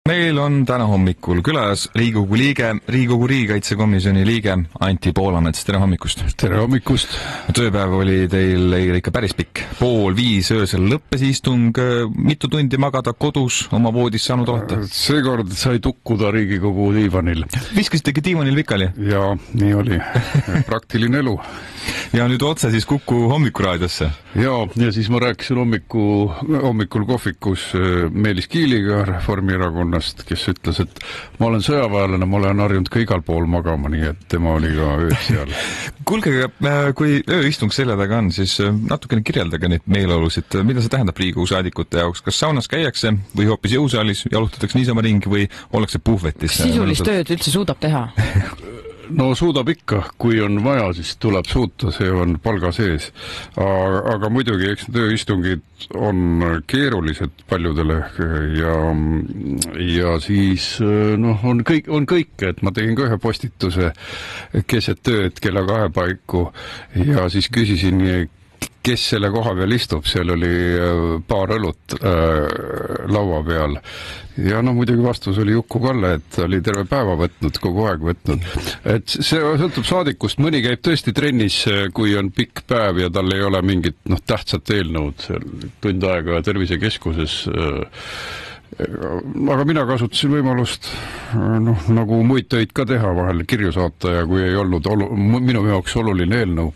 Meil on täna hommikul külas Riigikogu liige, Riigikogu riigikaitsekomisjoni liige Anti Poolamets. Tere hommikust! Tere hommikust! Tööpäev oli teil ikka päris pikk. 4:30 öösel lõppes istung. Mitu tundi magada kodus oma voodis saanud olete? Seekord sai tukkuda Riigikogu diivanil. Viskasitegi diivanil pikali? Jaa, nii oli. Praktiline elu. Ja nüüd otse siis Kuku hommikuraadiosse? Ja siis ma rääkisin hommikul kohvikus Meelis Kiiliga Reformierakonnast, kes ütles, et ma olen sõjaväelane, ma olen harjunud ka igal pool magama, nii et tema oli ka ööd seal. Kuulge, kui ööistung selle taga on, siis natukene kirjeldage neid meeleolusid. Mida see tähendab Riigikogu saadikute jaoks? Kas saunas käiakse või hoopis jõusaalis jalutatakse niisama ringi või ollakse puhvetis? Sisulist tööd üldse suudab teha? No suudab ikka, kui on vaja, siis tuleb suuta, see on palga sees. Aga muidugi, eks tööistungid on keerulised paljudele ja siis on kõik, et ma tegin ka ühe postituse keset tööd kella 2 paiku ja siis küsisin, kes selle koha peal istub, seal oli paar õlut laua peal. Ja muidugi vastus oli Juku-Kalle, et oli terve päeva võtnud, kogu aeg võtnud. Et see sõltub saadikust, mõni käib tõesti trennis, kui on pikk päev ja tal ei ole mingit tähtsat eelnõud seal tund aega tervisekeskuses. Aga mina kasutasin võimalust nagu muid töid ka teha, vahel kirju saata ja kui ei olnud minu jaoks oluline eelnõu.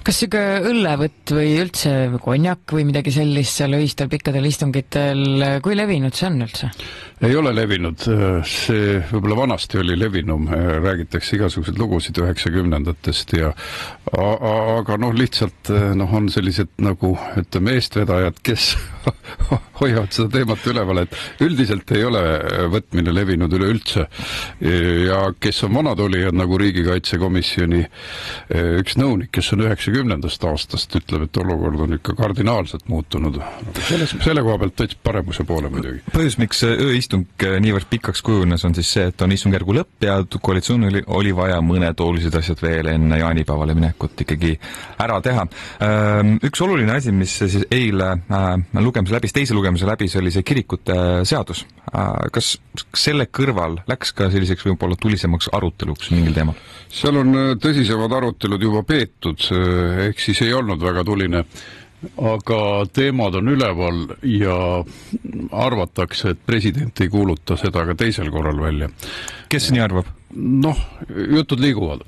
Kas siuke õllevõtt või üldse konjak või midagi sellist seal öistel pikkadel istungitel, kui levinud see on üldse? Ei ole levinud, see võib-olla vanasti oli levinum, räägitakse igasuguseid lugusid 90-ndatest aga lihtsalt on sellised nagu, ütleme, eestvedajad, kes hoiavad seda teemat üleval, et üldiselt ei ole võtmine levinud üleüldse ja kes on vanad olijad nagu riigikaitsekomisjoni üks nõunik, kes on 90-ndast aastast, ütleb, et olukord on ikka kardinaalselt muutunud. Selle koha pealt täitsa paremuse poole muidugi. Põhjus, miks ööistung niivõrd pikaks kujunes, on siis see, et on istungjärgu lõpp ja koalitsioonil oli vaja mõned olulised asjad veel enne jaanipäevale minekut ikkagi ära teha. Üks oluline asi, mis siis eile teise lugemise läbi, see oli see kirikute seadus. Kas selle kõrval läks ka selliseks võib-olla tulisemaks aruteluks mingil teemal? Seal on tõsisemad arutelud juba peetud, ehk siis ei olnud väga tuline. Aga teemad on üleval ja arvatakse, et president ei kuuluta seda ka teisel korral välja. Kes nii arvab? Jutud liiguvad.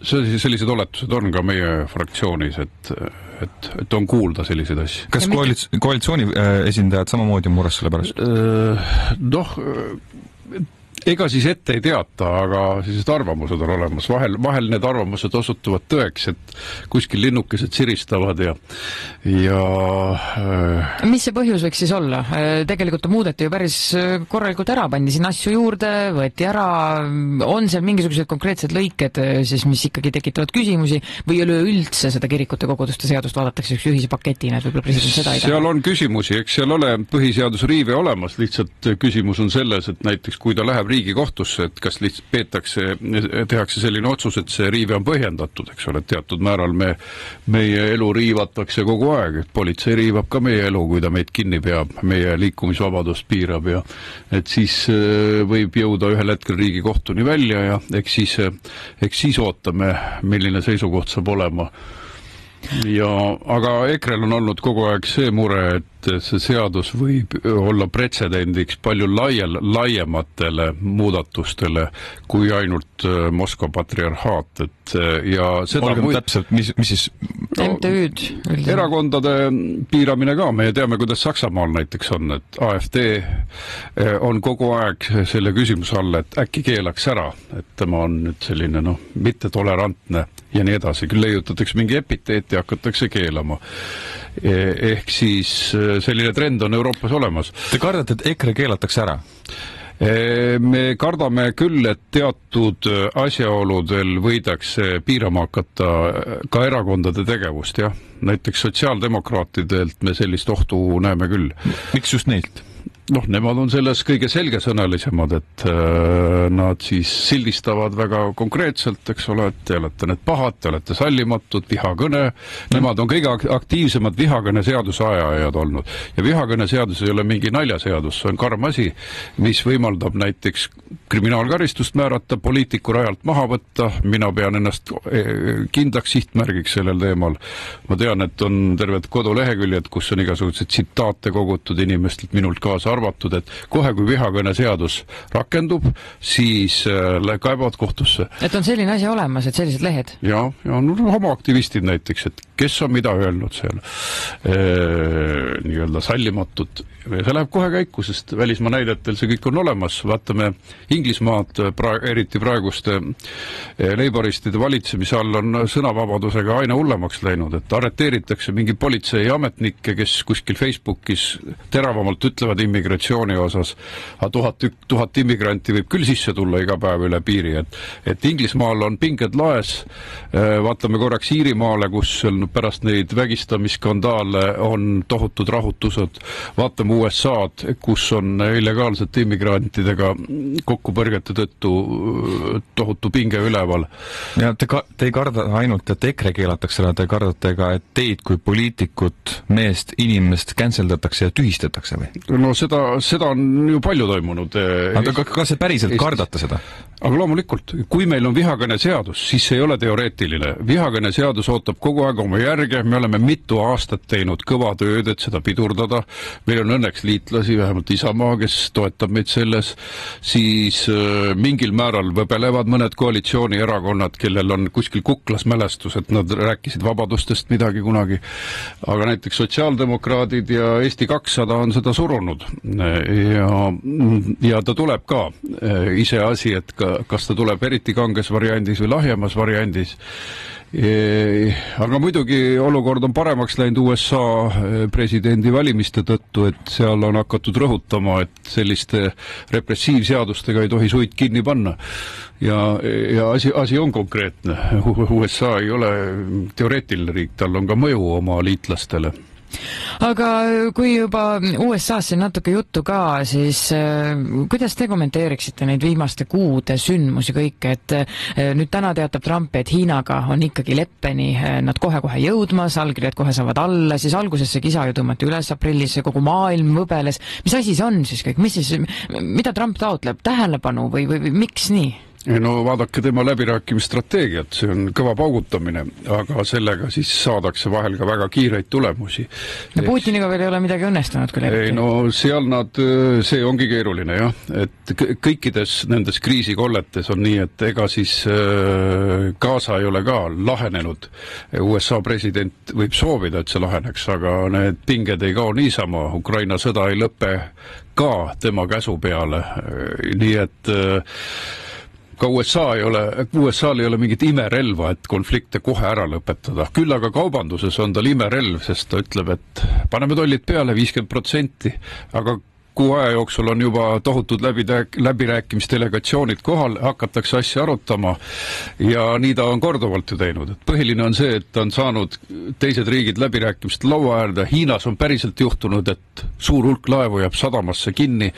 Sellised oletused on ka meie fraktsioonis, et on kuulda selliseid asju. Kas koalitsiooni esindajad samamoodi mures selle pärast? Ega siis ette ei teata, aga sellised arvamused on olemas. Vahel need arvamused osutuvad tõeks, et kuskil linnukesed siristavad ja... Mis see põhjus võiks siis olla? Tegelikult muudeti ju päris korralikult ära, pandi siin asju juurde, võeti ära. On seal mingisugused konkreetsed lõiked, siis, mis ikkagi tekitavad küsimusi või üleüldse seda kirikute koguduste seadust vaadatakse üks ühise paketina, et võib-olla president seda ei taha? Seal on küsimusi, eks seal ole põhiseaduse riive olemas, lihtsalt küsimus on selles, et näiteks kui ta läheb Riigikohtusse, et kas tehakse selline otsus, et see riive on põhjendatud, eks ole, teatud määral meie elu riivatakse kogu aeg, et politsei riivab ka meie elu, kui ta meid kinni peab, meie liikumisvabadust piirab ja et siis võib jõuda ühel hetkel Riigikohtuni välja ja eks siis ootame, milline seisukoht saab olema. Aga EKRE-l on olnud kogu aeg see mure, et see seadus võib olla pretsedendiks palju laiematele muudatustele kui ainult Moskva patriarhaat. Olgem täpselt, mis siis? MTÜ-d. Erakondade piiramine ka, me teame, kuidas Saksamaal näiteks on, et AfD on kogu aeg selle küsimuse all, et äkki keelaks ära, et tema on nüüd selline mittetolerantne ja nii edasi. Küll leiutatakse mingi epiteet ja hakatakse keelama. Ehk siis selline trend on Euroopas olemas. Te kardate, et EKRE keelatakse ära? Me kardame küll, et teatud asjaoludel võidakse piirama hakata ka erakondade tegevust, jah. Näiteks sotsiaaldemokraatidelt me sellist ohtu näeme küll. Miks just neilt? nemad on selles kõige selgesõnalisemad, et nad siis sildistavad väga konkreetselt, eks ole, et te olete need pahad, te olete sallimatud, vihakõne. Nemad on kõige aktiivsemad vihakõne seaduse ajajad olnud. Ja vihakõne seadus ei ole mingi naljaseadus, see on karm asi, mis võimaldab näiteks kriminaalkaristust määrata, poliitiku rajalt maha võtta. Mina pean ennast kindlaks sihtmärgiks sellel teemal. Ma tean, et on terved koduleheküljed, kus on igasugused tsitaate kogutud inimestelt, minult kaasa arvatud, et kohe kui vihakõne seadus rakendub, siis kaebavad kohtusse. Et on selline asi olemas, et sellised lehed? Ja homoaktivistid näiteks, et kes on mida öelnud seal nii-öelda sallimatut. See läheb kohe käiku, sest välismaa näidetel see kõik on olemas. Vaatame Inglismaad, eriti praeguste leiboristide valitsemise all on sõnavabadusega aina hullemaks läinud, et arreteeritakse mingi politseiametnikke, kes kuskil Facebookis teravamalt ütlevad immigratsiooni osas. 1000 immigranti võib küll sisse tulla iga päev üle piiri, et Inglismaal on pinged laes. Vaatame korraks Iirimaale, kus pärast neid vägistamisskandaale on tohutud rahutused. Vaatame USA-d, kus on illegaalsete immigrantidega kokkupõrgete tõttu tohutu pinge üleval. Ja te ei karda ainult, et EKRE keelatakse ära, te kardate ka, et teid kui poliitikut, meest, inimest canceldatakse ja tühistatakse või? No seda on ju palju toimunud. Aga kas see päriselt kardate seda? Aga loomulikult, kui meil on vihakõne seadus, siis see ei ole teoreetiline. Vihakõne seadus ootab kogu aeg oma järge, me oleme mitu aastat teinud kõva tööd, et seda pidurdada. Meil on õnneks liitlasi, vähemalt Isamaa, kes toetab meid selles, siis mingil määral võbelevad mõned koalitsioonierakonnad, kellel on kuskil kuklas mälestus, et nad rääkisid vabadustest midagi kunagi. Aga näiteks sotsiaaldemokraadid ja Eesti 200 on seda surunud. Ja ta tuleb ka iseasi, et kas ta tuleb eriti kanges variandis või lahjemas variandis. Aga muidugi olukord on paremaks läinud USA presidendi valimiste tõttu, et seal on hakatud rõhutama, et selliste repressiivseadustega ei tohi suid kinni panna. Ja asi on konkreetne. USA ei ole teoreetiline riik, tal on ka mõju oma liitlastele. Aga kui juba USA-sse natuke juttu ka, siis kuidas te kommenteeriksite neid viimaste kuude sündmusi kõike, et nüüd täna teatab Trump, et Hiinaga on ikkagi leppeni nad kohe-kohe jõudmas, allkirjad kohe saavad alla, siis alguses see kisa ju tõmmati üles aprillis, kogu maailm võbeles. Mis asi see on siis kõik? Mida Trump taotleb? Tähelepanu või miks nii? No vaadake tema läbirääkimisstrateegiat, see on kõva paugutamine, aga sellega siis saadakse vahel ka väga kiireid tulemusi. No Putiniga veel ei ole midagi õnnestunud küll. No seal see ongi keeruline jah, et kõikides nendes kriisikolletes on nii, et ega siis Gaza ei ole ka lahenenud. USA president võib soovida, et see laheneks, aga need pinged ei kao niisama, Ukraina sõda ei lõpe ka tema käsu peale, nii et ka USA-l ei ole mingit imerelva, et konflikte kohe ära lõpetada. Küll aga kaubanduses on tal imerelv, sest ta ütleb, et paneme tollid peale 50%, aga kuu aja jooksul on juba tohutud läbirääkimisdelegatsioonid kohal, hakatakse asja arutama ja nii ta on korduvalt ju teinud. Et põhiline on see, et ta on saanud teised riigid läbirääkimist laua äärde. Hiinas on päriselt juhtunud, et suur hulk laevu jääb sadamasse kinni,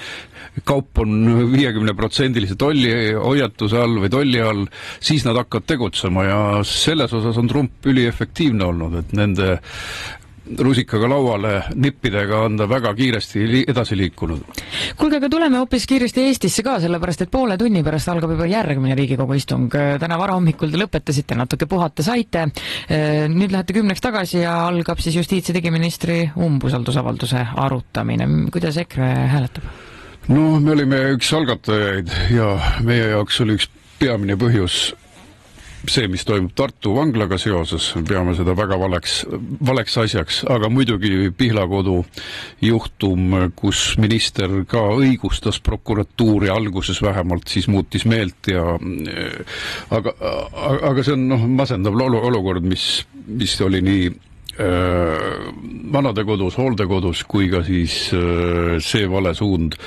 kaup on 50% tollihoiatuse all või tolli all, siis nad hakkavad tegutsema ja selles osas on Trump üliefektiivne olnud, et nende rusikaga lauale nippidega on ta väga kiiresti edasi liikunud. Kuulge, aga tuleme hoopis kiiresti Eestisse ka, sellepärast et poole tunni pärast algab juba järgmine Riigikogu istung. Täna varahommikul te lõpetasite, natuke puhata saite. Nüüd lähete 10 tagasi ja algab siis justiits- ja digiministri umbusaldusavalduse arutamine. Kuidas EKRE hääletab? No me olime üks algatajaid ja meie jaoks oli üks peamine põhjus see, mis toimub Tartu vanglaga seoses, peame seda väga valeks asjaks, aga muidugi Pihlakodu juhtum, kus minister ka õigustas prokuratuuri alguses vähemalt, siis muutis meelt ja aga see on masendav olukord, mis oli nii vanadekodus, hooldekodus kui ka siis see vale suund,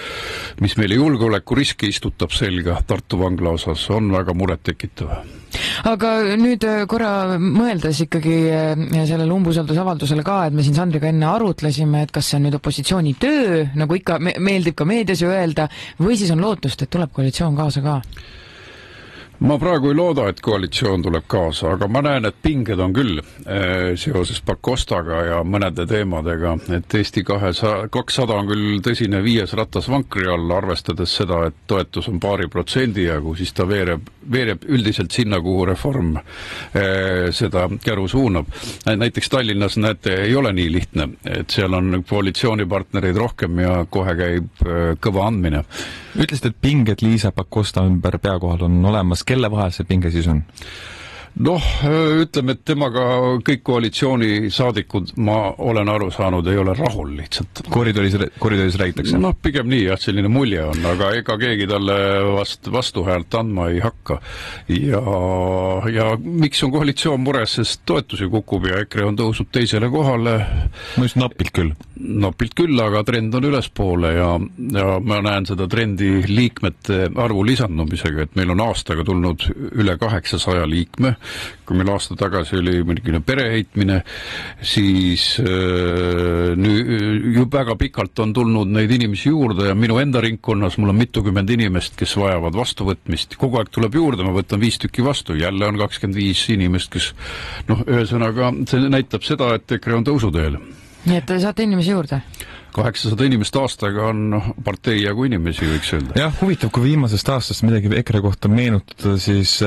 mis meile julgeolekuriski istutab selga Tartu vangla osas, on väga murettekitav. aga nüüd korra mõeldes ikkagi sellele umbusaldusavaldusele ka, et me siin Sandriga enne arutlesime, et kas see on nüüd opositsiooni töö, nagu ikka meeldib ka meedias ju öelda, või siis on lootust, et tuleb koalitsioon kaasa ka? Ma praegu ei looda, et koalitsioon tuleb kaasa, aga ma näen, et pinged on küll seoses Pakostaga ja mõnede teemadega, et Eesti 200 on küll tõsine 5 ratas vankri all, arvestades seda, et toetus on 2% jagu, siis ta veereb üldiselt sinna, kuhu reform seda käru suunab. Näiteks Tallinnas, näete, ei ole nii lihtne, et seal on koalitsioonipartnereid rohkem ja kohe käib kõva andmine. Ütlesid, et pinged Liisa Pakosta ümber peakohal on olemas. Kelle vahel see pinge siis on? Noh, ütleme, et temaga kõik koalitsioonisaadikud, ma olen aru saanud, ei ole rahul lihtsalt. Koridoris räägitakse? Noh, pigem nii, jah, selline mulje on, aga ega keegi talle vastuhäält andma ei hakka. Ja miks on koalitsioon mures, sest toetusi kukub ja EKRE on tõusnud teisele kohale. Ma just napilt küll. Napilt küll, aga trend on ülespoole ja ma näen seda trendi liikmete arvu lisandumisega, et meil on aastaga tulnud üle 800 liikme. Kui meil aasta tagasi oli mõnikene pereheitmine, siis ju väga pikalt on tulnud neid inimesi juurde ja minu enda ringkonnas mul on mitukümmend inimest, kes vajavad vastuvõtmist. Kogu aeg tuleb juurde, ma võtan 5 tükki vastu, jälle on 25 inimest, kes ühesõnaga, see näitab seda, et EKRE on tõusuteel. Nii et saate inimesi juurde? 800 inimest aastaga on partei jagu inimesi, võiks öelda. Jah, huvitav, kui viimasest aastast midagi EKRE kohta meenutada, siis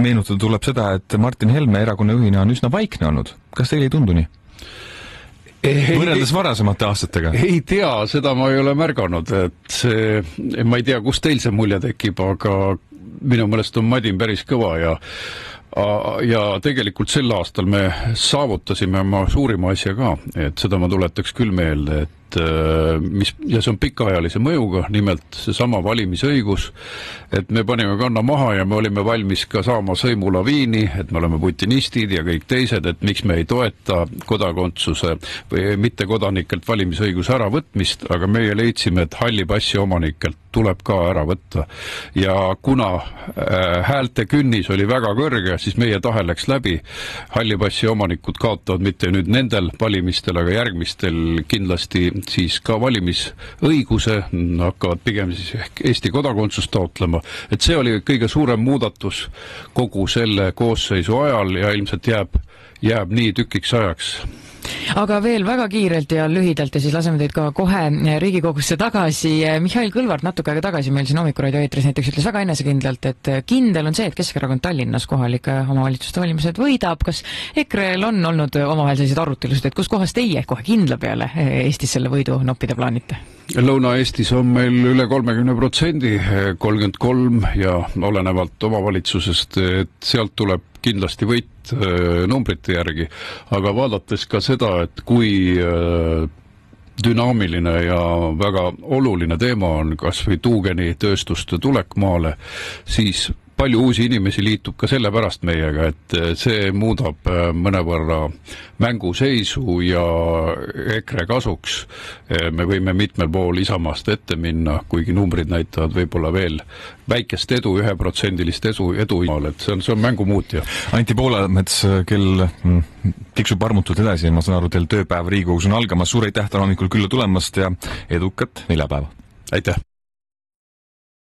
meenutada tuleb seda, et Martin Helme erakonna juhina on üsna vaikne olnud. Kas teile ei tundu nii? Võrreldes varasemate aastatega? Ei tea, seda ma ei ole märganud, et ma ei tea, kus teil see mulje tekib, aga minu meelest on Madin päris kõva ja tegelikult sel aastal me saavutasime oma suurima asja ka, et seda ma tuletaks küll meelde, ja see on pikaajalise mõjuga, nimelt see sama valimisõigus, et me panime kanna maha ja me olime valmis ka saama sõimulaviini, et me oleme putinistid ja kõik teised, et miks me ei toeta kodakondsuse või mittekodanikelt valimisõiguse äravõtmist, aga meie leidsime, et halli passi omanikelt tuleb ka ära võtta. Ja kuna häälte künnis oli väga kõrge, siis meie tahe läks läbi. Halli passi omanikud kaotavad mitte nüüd nendel valimistel, aga järgmistel kindlasti siis ka valimisõiguse, hakkavad pigem siis Eesti kodakondsust taotlema. Et see oli kõige suurem muudatus kogu selle koosseisu ajal ja ilmselt jääb nii tükiks ajaks. Aga veel väga kiirelt ja lühidalt ja siis laseme teid ka kohe Riigikogusse tagasi. Mihhail Kõlvart natuke aega tagasi meil siin Hommikuradio eetris näiteks ütles väga enesekindlalt, et kindel on see, et Keskerakond Tallinnas kohalike omavalitsuste valimised võidab. Kas EKRE-l on olnud omavahel sellised arutelused, et kus kohas teie kohe kindla peale Eestis selle võidu noppida plaanite? Lõuna-Eestis on meil üle 30%, 33 ja olenevalt omavalitsusest, et sealt tuleb kindlasti võit numbrite järgi, aga vaadates ka seda, et kui dünaamiline ja väga oluline teema on kas või tuugenitööstuste tulek maale, siis palju uusi inimesi liitub ka sellepärast meiega, et see muudab mõnevõrra mänguseisu ja EKRE kasuks. Me võime mitmel pool Isamaast ette minna, kuigi numbrid näitavad võib-olla veel väikest edu, 1%-list edu, et see on mängumuutja. Anti Poolamets, kel tiksub armutult edasi, ma saan aru, teil tööpäev Riigikogus on algamas. Suur aitäh täna hommikul külla tulemast ja edukat neljapäeva! Aitäh!